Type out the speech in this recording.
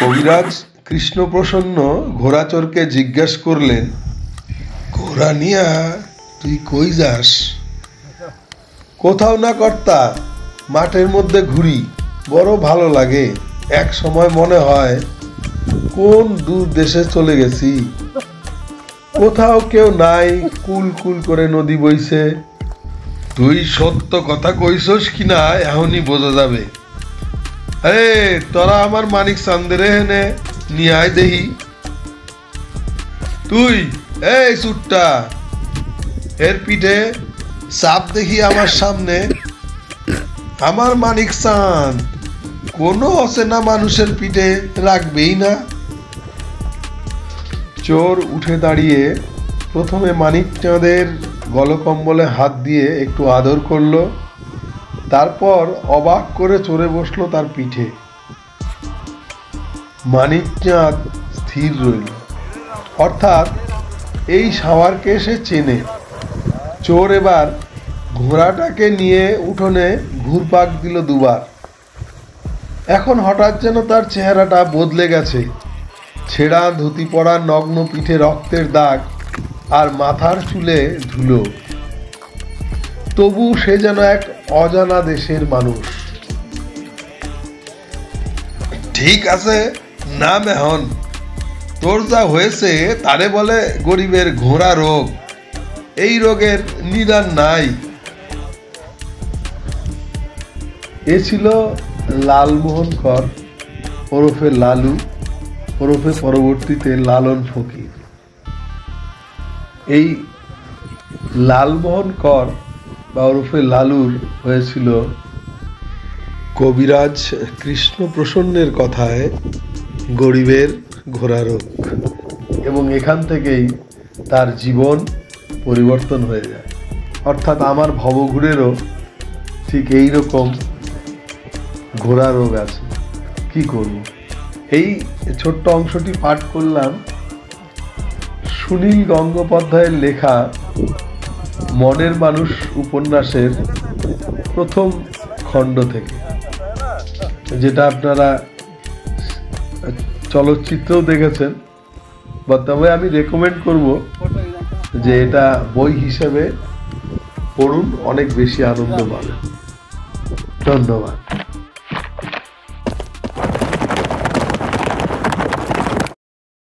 কবিরাজ কৃষ্ণপ্রসন্ন ঘোড়াচোরকে জিজ্ঞাসা করলেন, ঘোড়া নিয়া তুই কই যাস? কোথাও না কর্তা, মাঠের মধ্যে ঘুরি, বড় ভালো লাগে। এক সময় মনে হয় কোন দূর দেশে চলে গেছি। কোথাও কেউ নাই, কুল কুল করে নদী বইছে। তুই সত্য কথা কইছস কিনা এখনই বোঝা যাবে। আরে তোরা আমার মানিক চান্দের হেনে নিয়ে আয় দেহি। তুই এই চুট্টা, এর পিঠে চাপ দেখি আমার সামনে। আমার মানিক চাঁদ কোনো অচেনা মানুষের পিঠে রাখবেই না। চোর উঠে দাঁড়িয়ে প্রথমে মানিক চাঁদের গলকম্বলে হাত দিয়ে একটু আদর করলো, তারপর অবাক করে চড়ে বসলো তার পিঠে। মানিক চাঁদ স্থির রইল, অর্থাৎ এই সাওয়ারকে সে চেনে। চোর এবার ঘোড়াটাকে নিয়ে উঠোনে ঘুরপাক দিল দুবার। এখন হঠাৎ যেন তার চেহারাটা বদলে গেছে। ছেঁড়া ধুতি পরা নগ্ন পিঠে রক্তের দাগ আর মাথার চুলে ধুলো। তবু সে যেন এক অজানা দেশের মানুষ। ঠিক আছে, নাম এখন। তোর যা হয়েছে তারে বলে গরিবের ঘোড়া রোগ। এই রোগের নিদান নাই। এ ছিল লালমোহন কর ওরফে লালু, ওরফে পরবর্তীতে লালন ফকির। এই লালমোহন কর বা ওরফে লালুর হয়েছিল কবিরাজ কৃষ্ণপ্রসন্নের কথায় গরিবের ঘোড়া রোগ, এবং এখান থেকেই তার জীবন পরিবর্তন হয়ে যায়। অর্থাৎ আমার ভবঘুরেরও ঠিক এই রকম ঘোড়া রোগ আছে। কি করব? এই ছোট্ট অংশটি পাঠ করলাম সুনীল গঙ্গোপাধ্যায়ের লেখা মনের মানুষ উপন্যাসের প্রথম খণ্ড থেকে, যেটা আপনারা চলচ্চিত্রেও দেখেছেন। বা তবে আমি রেকমেন্ড করব যে এটা বই হিসেবে পড়ুন, অনেক বেশি আনন্দ পাবেন। ধন্যবাদ।